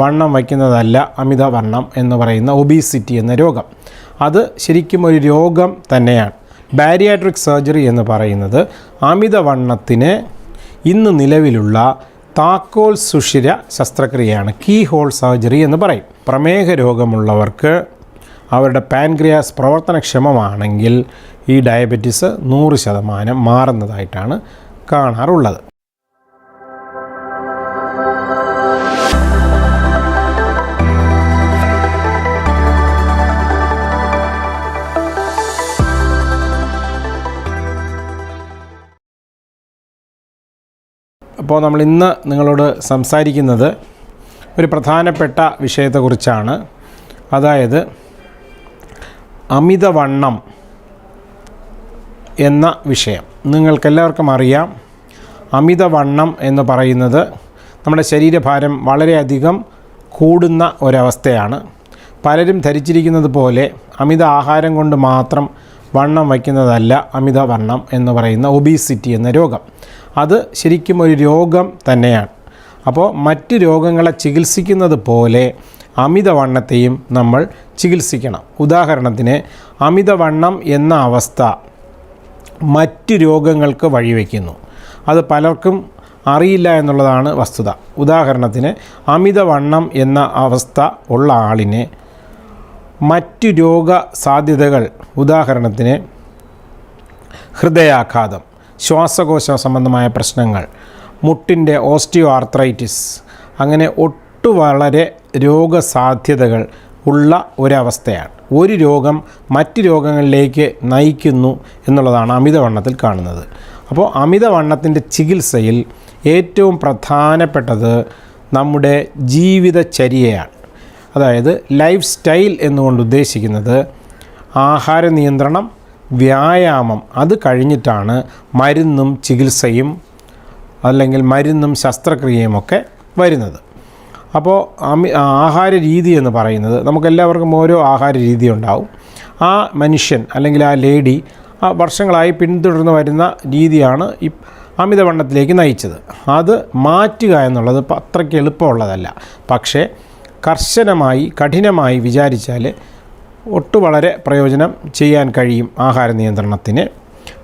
വണ്ണം വയ്ക്കുന്നതല്ല അമിതവണ്ണം എന്ന് പറയുന്ന ഒബീസിറ്റി എന്ന രോഗം. അത് ശരിക്കും ഒരു രോഗം തന്നെയാണ്. ബാരിയാട്രിക് സർജറി എന്ന് പറയുന്നത് അമിതവണ്ണത്തിന് ഇന്ന് നിലവിലുള്ള താക്കോൽ സുഷിര ശസ്ത്രക്രിയയാണ്. കീ ഹോൾ സർജറി എന്ന് പറയും. പ്രമേഹ രോഗമുള്ളവർക്ക് അവരുടെ പാൻക്രിയാസ് പ്രവർത്തനക്ഷമമാണെങ്കിൽ ഈ ഡയബറ്റിസ് 100% മാറുന്നതായിട്ടാണ് കാണാറുള്ളത്. അപ്പോൾ നമ്മൾ ഇന്ന് നിങ്ങളോട് സംസാരിക്കുന്നത് ഒരു പ്രധാനപ്പെട്ട വിഷയത്തെക്കുറിച്ചാണ്. അതായത് അമിതവണ്ണം എന്ന വിഷയം. നിങ്ങൾക്കെല്ലാവർക്കും അറിയാം, അമിതവണ്ണം എന്ന് പറയുന്നത് നമ്മുടെ ശരീരഭാരം വളരെയധികം കൂടുന്ന ഒരവസ്ഥയാണ്. പലരും ധരിച്ചിരിക്കുന്നത് പോലെ അമിത ആഹാരം കൊണ്ട് മാത്രം വണ്ണം വയ്ക്കുന്നതല്ല അമിതവണ്ണം എന്ന് പറയുന്ന ഒബീസിറ്റി എന്ന രോഗം. അത് ശരിക്കും ഒരു രോഗം തന്നെയാണ്. അപ്പോൾ മറ്റ് രോഗങ്ങളെ ചികിത്സിക്കുന്നത് പോലെ അമിതവണ്ണത്തെയും നമ്മൾ ചികിത്സിക്കണം. ഉദാഹരണത്തിന് അമിതവണ്ണം എന്ന അവസ്ഥ മറ്റ് രോഗങ്ങൾക്ക് വഴിവെക്കുന്നു. അത് പലർക്കും അറിയില്ല എന്നുള്ളതാണ് വസ്തുത. ഉദാഹരണത്തിന് അമിതവണ്ണം എന്ന അവസ്ഥ ഉള്ള ആളിന് മറ്റു രോഗ സാധ്യതകൾ, ഉദാഹരണത്തിന് ഹൃദയാഘാതം, ശ്വാസകോശ സംബന്ധമായ പ്രശ്നങ്ങൾ, മുട്ടിൻ്റെ ഓസ്റ്റിയോ ആർത്രൈറ്റിസ്, അങ്ങനെ വളരെ രോഗസാധ്യതകൾ ഉള്ള ഒരവസ്ഥയാണ്. ഒരു രോഗം മറ്റ് രോഗങ്ങളിലേക്ക് നയിക്കുന്നു എന്നുള്ളതാണ് അമിതവണ്ണത്തിൽ കാണുന്നത്. അപ്പോൾ അമിതവണ്ണത്തിൻ്റെ ചികിത്സയിൽ ഏറ്റവും പ്രധാനപ്പെട്ടത് നമ്മുടെ ജീവിതചര്യയാണ്. അതായത് ലൈഫ് സ്റ്റൈൽ എന്നുകൊണ്ട് ഉദ്ദേശിക്കുന്നത് ആഹാര നിയന്ത്രണം, വ്യായാമം, അത് കഴിഞ്ഞിട്ടാണ് മരുന്നും ചികിത്സയും അല്ലെങ്കിൽ മരുന്നും ശസ്ത്രക്രിയയുമൊക്കെ വരുന്നത്. അപ്പോൾ ആഹാര രീതി എന്ന് പറയുന്നത് നമുക്കെല്ലാവർക്കും ഓരോ ആഹാര രീതി ഉണ്ടാവും. ആ മനുഷ്യൻ അല്ലെങ്കിൽ ആ ലേഡി വർഷങ്ങളായി പിന്തുടർന്ന് വരുന്ന രീതിയാണ് ഈ അമിതവണ്ണത്തിലേക്ക് നയിച്ചത്. അത് മാറ്റുക എന്നുള്ളത് അത്രയ്ക്ക് എളുപ്പമുള്ളതല്ല. പക്ഷേ കഠിനമായി വിചാരിച്ചാൽ വളരെ പ്രയോജനം ചെയ്യാൻ കഴിയും ആഹാര നിയന്ത്രണത്തിന്.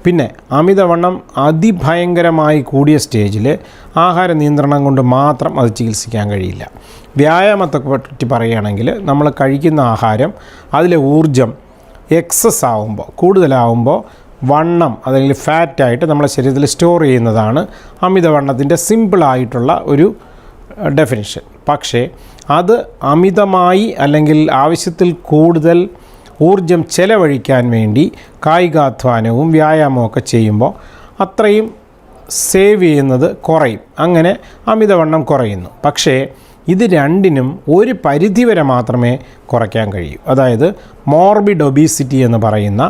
പിന്നെ അമിതവണ്ണം അതിഭയങ്കരമായി കൂടിയ സ്റ്റേജിൽ ആഹാര നിയന്ത്രണം കൊണ്ട് മാത്രം അത് ചികിത്സിക്കാൻ കഴിയില്ല. വ്യായാമത്തെ പറ്റി പറയുകയാണെങ്കിൽ നമ്മൾ കഴിക്കുന്ന ആഹാരം, അതിലെ ഊർജം എക്സസ് ആവുമ്പോൾ, കൂടുതലാവുമ്പോൾ വണ്ണം അല്ലെങ്കിൽ ഫാറ്റായിട്ട് നമ്മുടെ ശരീരത്തിൽ സ്റ്റോർ ചെയ്യുന്നതാണ് അമിതവണ്ണത്തിൻ്റെ സിമ്പിളായിട്ടുള്ള ഒരു ഡെഫിനിഷൻ. പക്ഷേ അത് അമിതമായി അല്ലെങ്കിൽ ആവശ്യത്തിൽ കൂടുതൽ ഊർജം ചെലവഴിക്കാൻ വേണ്ടി കായികാധ്വാനവും വ്യായാമവും ഒക്കെ ചെയ്യുമ്പോൾ അത്രയും സേവ് ചെയ്യുന്നത് കുറയും. അങ്ങനെ അമിതവണ്ണം കുറയുന്നു. പക്ഷേ ഇത് രണ്ടിനും ഒരു പരിധിവരെ മാത്രമേ കുറയ്ക്കാൻ കഴിയൂ. അതായത് മോർബിഡ് ഒബീസിറ്റി എന്ന് പറയുന്ന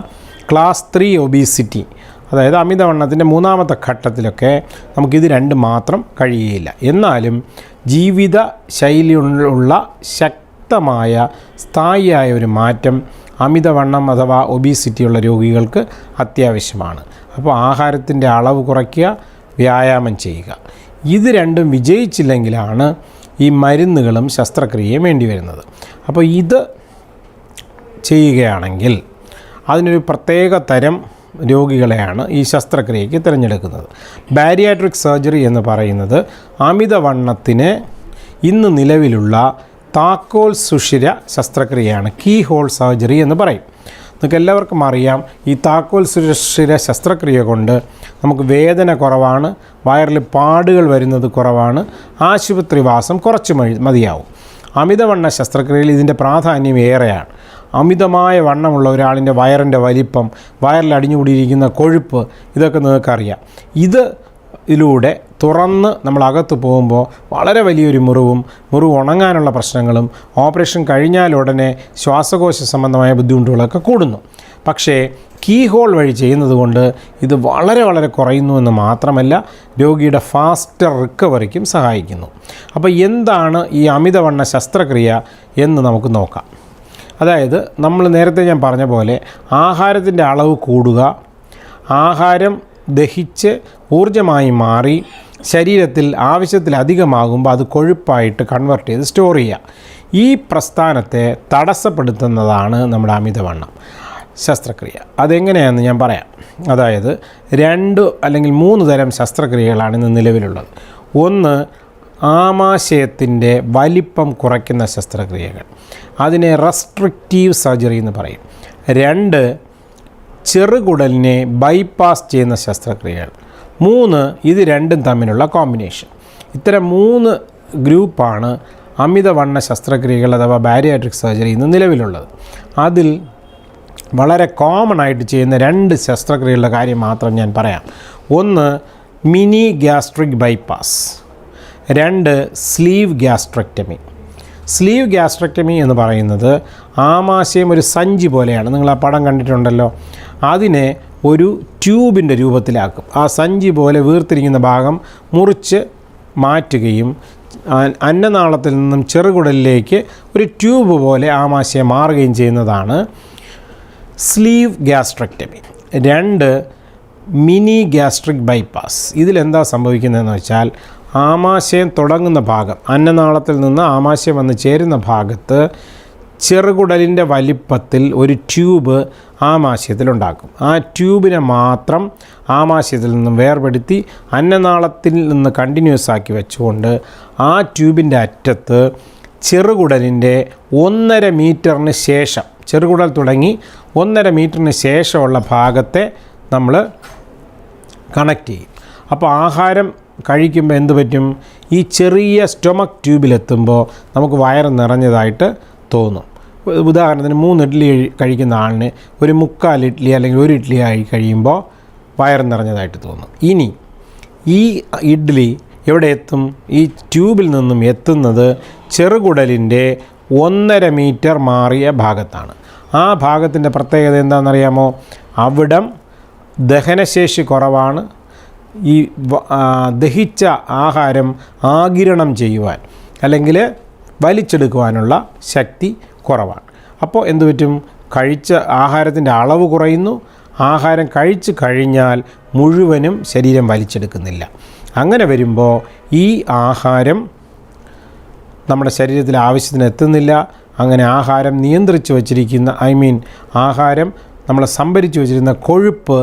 ക്ലാസ് 3 ഒബീസിറ്റി, അതായത് അമിതവണ്ണത്തിൻ്റെ 3ാമത്തെ ഘട്ടത്തിലൊക്കെ നമുക്കിത് രണ്ടും മാത്രം കഴിയുകയില്ല. എന്നാലും ജീവിത ശൈലിയുള്ള ശക്തമായ സ്ഥായിയായ ഒരു മാറ്റം അമിതവണ്ണം അഥവാ ഒബീസിറ്റിയുള്ള രോഗികൾക്ക് അത്യാവശ്യമാണ്. അപ്പോൾ ആഹാരത്തിൻ്റെ അളവ് കുറയ്ക്കുക, വ്യായാമം ചെയ്യുക. ഇത് രണ്ടും വിജയിച്ചില്ലെങ്കിലാണ് ഈ മരുന്നുകളും ശസ്ത്രക്രിയയും വേണ്ടി വരുന്നത്. അപ്പോൾ ഇത് ചെയ്യുകയാണെങ്കിൽ അതിനൊരു പ്രത്യേക തരം രോഗികളെയാണ് ഈ ശസ്ത്രക്രിയയ്ക്ക് തിരഞ്ഞെടുക്കുന്നത്. ബാരിയാട്രിക് സർജറി എന്ന് പറയുന്നത് അമിതവണ്ണത്തിന് ഇന്ന് നിലവിലുള്ള താക്കോൽ സുഷിര ശസ്ത്രക്രിയയാണ്. കീ ഹോൾ സർജറി എന്ന് പറയും. നിങ്ങൾക്ക് എല്ലാവർക്കും അറിയാം, ഈ താക്കോൽ സുഷിര ശസ്ത്രക്രിയ കൊണ്ട് നമുക്ക് വേദന കുറവാണ്, വയറിൽ പാടുകൾ വരുന്നത് കുറവാണ്, ആശുപത്രിവാസം കുറച്ച് മതിയാവും. അമിതവണ്ണ ശസ്ത്രക്രിയയിൽ ഇതിൻ്റെ പ്രാധാന്യം ഏറെയാണ്. അമിതമായ വണ്ണമുള്ള ഒരാളിൻ്റെ വയറിൻ്റെ വലിപ്പം, വയറിൽ അടിഞ്ഞുകൂടിയിരിക്കുന്ന കൊഴുപ്പ്, ഇതൊക്കെ നിങ്ങൾക്കറിയാം. ഇതിലൂടെ തുറന്ന് നമ്മൾ അകത്ത് പോകുമ്പോൾ വളരെ വലിയൊരു മുറിവ് ഉണങ്ങാനുള്ള പ്രശ്നങ്ങളും ഓപ്പറേഷൻ കഴിഞ്ഞാലുടനെ ശ്വാസകോശ സംബന്ധമായ ബുദ്ധിമുട്ടുകളൊക്കെ കൂടുന്നു. പക്ഷേ കീ ഹോൾ വഴി ചെയ്യുന്നത് കൊണ്ട് ഇത് വളരെ കുറയുന്നു എന്ന് മാത്രമല്ല, രോഗിയുടെ ഫാസ്റ്റർ റിക്കവറിക്കും സഹായിക്കുന്നു. അപ്പോൾ എന്താണ് ഈ അമിതവണ്ണ ശസ്ത്രക്രിയ എന്ന് നമുക്ക് നോക്കാം. അതായത് നമ്മൾ നേരത്തെ ഞാൻ പറഞ്ഞ പോലെ ആഹാരത്തിൻ്റെ അളവ് കൂടുക, ആഹാരം ദഹിച്ച് ഊർജ്ജമായി മാറി ശരീരത്തിൽ ആവശ്യത്തിലധികമാകുമ്പോൾ അത് കൊഴുപ്പായിട്ട് കൺവേർട്ട് ചെയ്ത് സ്റ്റോർ ചെയ്യുക. ഈ പ്രസ്ഥാനത്തെ തടസ്സപ്പെടുത്തുന്നതാണ് നമ്മുടെ അമിതവണ്ണം ശസ്ത്രക്രിയ. അതെങ്ങനെയാണെന്ന് ഞാൻ പറയാം. അതായത് 2 അല്ലെങ്കിൽ 3 തരം ശസ്ത്രക്രിയകളാണ് ഇന്ന് നിലവിലുള്ളത്. ഒന്ന്, ആമാശയത്തിൻ്റെ വലിപ്പം കുറയ്ക്കുന്ന ശസ്ത്രക്രിയകൾ, അതിനെ റെസ്ട്രിക്റ്റീവ് സർജറി എന്ന് പറയും. 2, ചെറുകുടലിനെ ബൈപ്പാസ് ചെയ്യുന്ന ശസ്ത്രക്രിയകൾ. 3, ഇത് രണ്ടും തമ്മിലുള്ള കോമ്പിനേഷൻ. ഇത്തരം 3 ഗ്രൂപ്പാണ് അമിതവണ്ണ ശസ്ത്രക്രിയകൾ അഥവാ ബാരിയാട്രിക് സർജറി ഇന്ന് നിലവിലുള്ളത്. അതിൽ വളരെ കോമൺ ആയിട്ട് ചെയ്യുന്ന 2 ശസ്ത്രക്രിയകളുടെ കാര്യം മാത്രം ഞാൻ പറയാം. ഒന്ന്, mini gastric bypass. 2, sleeve gastrectomy. Sleeve gastrectomy എന്ന് പറയുന്നത് ആമാശയം ഒരു സഞ്ചി പോലെയാണ്. നിങ്ങൾ ആ പടം കണ്ടിട്ടുണ്ടല്ലോ. അതിനെ ഒരു ട്യൂബിൻ്റെ രൂപത്തിലാക്കും. ആ സഞ്ചി പോലെ വീർത്തിരിക്കുന്ന ഭാഗം മുറിച്ച് മാറ്റുകയും അന്നനാളത്തിൽ നിന്നും ചെറുകുടലിലേക്ക് ഒരു ട്യൂബ് പോലെ ആമാശയം മാറുകയും ചെയ്യുന്നതാണ് sleeve gastrectomy. 2, mini gastric bypass. ഇതിലെന്താ സംഭവിക്കുന്നതെന്ന് വെച്ചാൽ ആമാശയം തുടങ്ങുന്ന ഭാഗം, അന്നനാളത്തിൽ നിന്ന് ആമാശയം വന്ന് ചേരുന്ന ഭാഗത്ത് ചെറുകുടലിൻ്റെ വലിപ്പത്തിൽ ഒരു ട്യൂബ് ആമാശയത്തിലുണ്ടാക്കും. ആ ട്യൂബിനെ മാത്രം ആമാശയത്തിൽ നിന്നും വേർപെടുത്തി അന്നനാളത്തിൽ നിന്ന് കണ്ടിന്യൂസ് ആക്കി വെച്ചുകൊണ്ട് ആ ട്യൂബിൻ്റെ അറ്റത്ത് ചെറുകുടലിൻ്റെ 1.5 മീറ്ററിന് ശേഷം, ചെറുകുടൽ തുടങ്ങി 1.5 മീറ്ററിന് ശേഷമുള്ള ഭാഗത്തെ നമ്മൾ കണക്ട് ചെയ്യും. അപ്പോൾ ആഹാരം കഴിക്കുമ്പോൾ എന്ത് പറ്റും? ഈ ചെറിയ സ്റ്റൊമക്ക് ട്യൂബിലെത്തുമ്പോൾ നമുക്ക് വയറ് നിറഞ്ഞതായിട്ട് തോന്നും. ഉദാഹരണത്തിന് 3 ഇഡ്ഡലി കഴിക്കുന്ന ആളിന് ഒരു 3/4 ഇഡ്ഡലി അല്ലെങ്കിൽ 1 ഇഡ്ഡലി ആയി കഴിയുമ്പോൾ വയറ് നിറഞ്ഞതായിട്ട് തോന്നും. ഇനി ഈ ഇഡ്ഡലി എവിടെ എത്തും? ഈ ട്യൂബിൽ നിന്നും എത്തുന്നത് ചെറുകുടലിൻ്റെ 1.5 മീറ്റർ മാറിയ ഭാഗത്താണ്. ആ ഭാഗത്തിൻ്റെ പ്രത്യേകത എന്താണെന്നറിയാമോ? അവിടം ദഹനശേഷി കുറവാണ്. ഈ ദഹിച്ച ആഹാരം ആഗിരണം ചെയ്യുവാൻ അല്ലെങ്കിൽ വലിച്ചെടുക്കുവാനുള്ള ശക്തി കുറവാണ്. അപ്പോൾ എന്തു പറ്റും? കഴിച്ച ആഹാരത്തിൻ്റെ അളവ് കുറയുന്നു. ആഹാരം കഴിച്ചു കഴിഞ്ഞാൽ മുഴുവനും ശരീരം വലിച്ചെടുക്കുന്നില്ല. അങ്ങനെ വരുമ്പോൾ ഈ ആഹാരം നമ്മുടെ ശരീരത്തിൽ ആവശ്യത്തിന് എത്തുന്നില്ല. അങ്ങനെ ആഹാരം നിയന്ത്രിച്ച് വച്ചിരിക്കുന്ന ആഹാരം നമ്മൾ സംഭരിച്ച് വച്ചിരുന്ന കൊഴുപ്പ്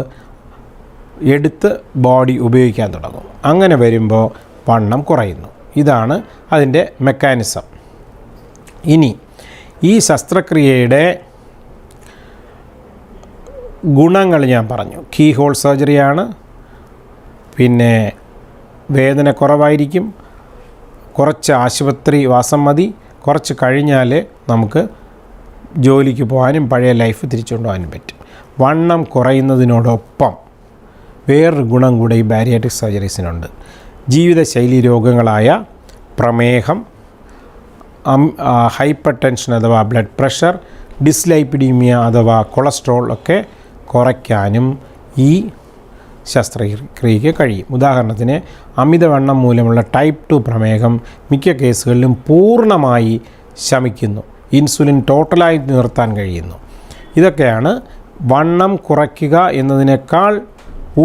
എടുത്ത് ബോഡി ഉപയോഗിക്കാൻ തുടങ്ങും. അങ്ങനെ വരുമ്പോൾ വണ്ണം കുറയുന്നു. ഇതാണ് അതിൻ്റെ മെക്കാനിസം. ഇനി ഈ ശസ്ത്രക്രിയയുടെ ഗുണങ്ങൾ ഞാൻ പറഞ്ഞു. കീ ഹോൾ സർജറിയാണ്. പിന്നെ വേദന കുറവായിരിക്കും. കുറച്ച് ആശുപത്രി വാസം മതി. കുറച്ച് കഴിഞ്ഞാൽ നമുക്ക് ജോലിക്ക് പോകാനും പഴയ ലൈഫ് തിരിച്ചുകൊണ്ട് പോകാനും പറ്റും. വണ്ണം കുറയുന്നതിനോടൊപ്പം വേറൊരു ഗുണം കൂടെ ഈ ബാരിയാട്രിക് സർജറീസിനുണ്ട്. ജീവിതശൈലി രോഗങ്ങളായ പ്രമേഹം, ഹൈപ്പർ ടെൻഷൻ അഥവാ ബ്ലഡ് പ്രഷർ, ഡിസ്ലൈപ്പിഡീമിയ അഥവാ കൊളസ്ട്രോൾ ഒക്കെ കുറയ്ക്കാനും ഈ ശസ്ത്രക്രിയയ്ക്ക് കഴിയും. ഉദാഹരണത്തിന് അമിതവണ്ണം മൂലമുള്ള ടൈപ്പ് 2 പ്രമേഹം മിക്ക കേസുകളിലും പൂർണ്ണമായി ശമിക്കുന്നു. ഇൻസുലിൻ ടോട്ടലായി നിർത്താൻ കഴിയുന്നു. ഇതൊക്കെയാണ് വണ്ണം കുറയ്ക്കുക എന്നതിനേക്കാൾ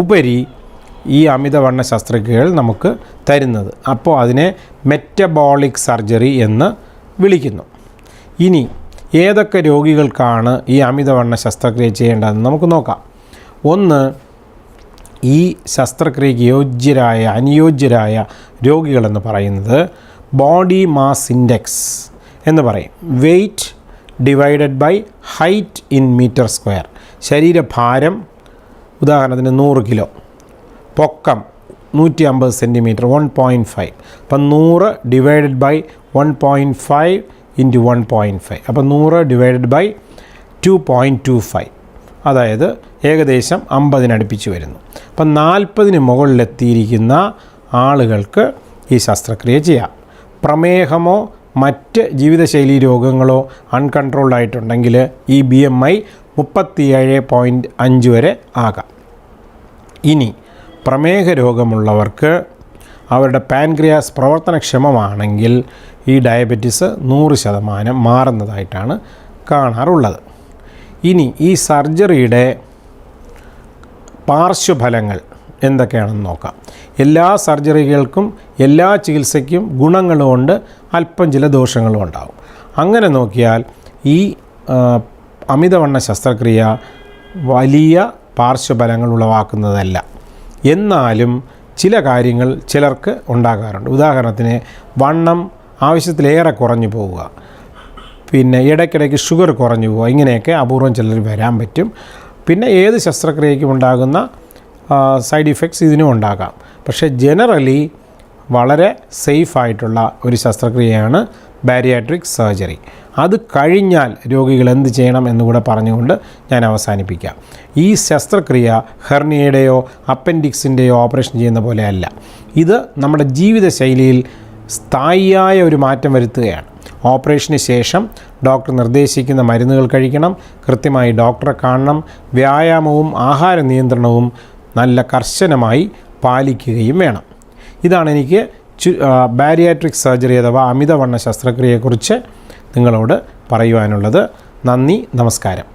ഉപരി ഈ അമിതവണ്ണ ശസ്ത്രക്രിയകൾ നമുക്ക് തരുന്നത്. അപ്പോൾ അതിനെ മെറ്റബോളിക് സർജറി എന്ന് വിളിക്കുന്നു. ഇനി ഏതൊക്കെ രോഗികൾക്കാണ് ഈ അമിതവണ്ണ ശസ്ത്രക്രിയ ചെയ്യേണ്ടതെന്ന് നമുക്ക് നോക്കാം. ഒന്ന്, ഈ ശസ്ത്രക്രിയയ്ക്ക് അനുയോജ്യരായ രോഗികളെന്ന് പറയുന്നത് ബോഡി മാസ് ഇൻഡെക്സ് എന്ന് പറയും. Weight divided by height in metre square. ശരീരഭാരം ഉദാഹരണത്തിന് 100 കിലോ, പൊക്കം 150 സെൻറ്റിമീറ്റർ 1.5. അപ്പം 100 ഡിവൈഡഡ് ബൈ 1.5 ഇൻറ്റു 1.5. അപ്പം 100 ഡിവൈഡഡ് ബൈ 2.25, അതായത് ഏകദേശം 50 അടുപ്പിച്ച് വരുന്നു. അപ്പം 40 മുകളിലെത്തിയിരിക്കുന്ന ആളുകൾക്ക് ഈ ശസ്ത്രക്രിയ ചെയ്യാം. പ്രമേഹമോ മറ്റ് ജീവിതശൈലി രോഗങ്ങളോ അൺകൺട്രോൾഡ് ആയിട്ടുണ്ടെങ്കിൽ ഈ BMI 37.5 വരെ ആകാം. ഇനി പ്രമേഹ രോഗമുള്ളവർക്ക് അവരുടെ പാൻക്രിയാസ് പ്രവർത്തനക്ഷമമാണെങ്കിൽ ഈ ഡയബറ്റിസ് 100% മാറുന്നതായിട്ടാണ് കാണാറുള്ളത്. ഇനി ഈ സർജറിയുടെ പാർശ്വഫലങ്ങൾ എന്തൊക്കെയാണെന്ന് നോക്കാം. എല്ലാ സർജറികൾക്കും എല്ലാ ചികിത്സയ്ക്കും ഗുണങ്ങളുമുണ്ട്, അല്പം ചില ദോഷങ്ങളും ഉണ്ടാകും. അങ്ങനെ നോക്കിയാൽ ഈ അമിതവണ്ണ ശസ്ത്രക്രിയ വലിയ പാർശ്വഫലങ്ങൾ ഉളവാക്കുന്നതല്ല. എന്നാലും ചില കാര്യങ്ങൾ ചിലർക്ക് ഉണ്ടാകാറുണ്ട്. ഉദാഹരണത്തിന് വണ്ണം ആവശ്യത്തിലേറെ കുറഞ്ഞു പോവുക, പിന്നെ ഇടയ്ക്കിടയ്ക്ക് ഷുഗർ കുറഞ്ഞു പോവുക, ഇങ്ങനെയൊക്കെ അപൂർവം ചിലർ വരാൻ പറ്റും. പിന്നെ ഏത് ശസ്ത്രക്രിയയ്ക്കും ഉണ്ടാകുന്ന സൈഡ് ഇഫക്ട്സ് ഇതിനും ഉണ്ടാകാം. പക്ഷേ ജനറലി വളരെ സേഫായിട്ടുള്ള ഒരു ശസ്ത്രക്രിയയാണ് ബാരിയാട്രിക് സർജറി. അത് കഴിഞ്ഞാൽ രോഗികൾ എന്ത് ചെയ്യണം എന്നുകൂടെ പറഞ്ഞുകൊണ്ട് ഞാൻ അവസാനിപ്പിക്കാം. ഈ ശസ്ത്രക്രിയ ഹെർണിയയുടെയോ അപ്പൻഡിക്സിൻ്റെയോ ഓപ്പറേഷൻ ചെയ്യുന്ന പോലെയല്ല. ഇത് നമ്മുടെ ജീവിതശൈലിയിൽ സ്ഥായിയായ ഒരു മാറ്റം വരുത്തുകയാണ്. ഓപ്പറേഷന് ശേഷം ഡോക്ടർ നിർദ്ദേശിക്കുന്ന മരുന്നുകൾ കഴിക്കണം, കൃത്യമായി ഡോക്ടറെ കാണണം, വ്യായാമവും ആഹാര നിയന്ത്രണവും നല്ല കർശനമായി പാലിക്കുകയും വേണം. ഇതാണ് എനിക്ക് ബാരിയാട്രിക് സർജറി അഥവാ അമിതവണ്ണ ശസ്ത്രക്രിയയെക്കുറിച്ച് നിങ്ങളോട് പറയുവാനുള്ളത്. നന്ദി, നമസ്കാരം.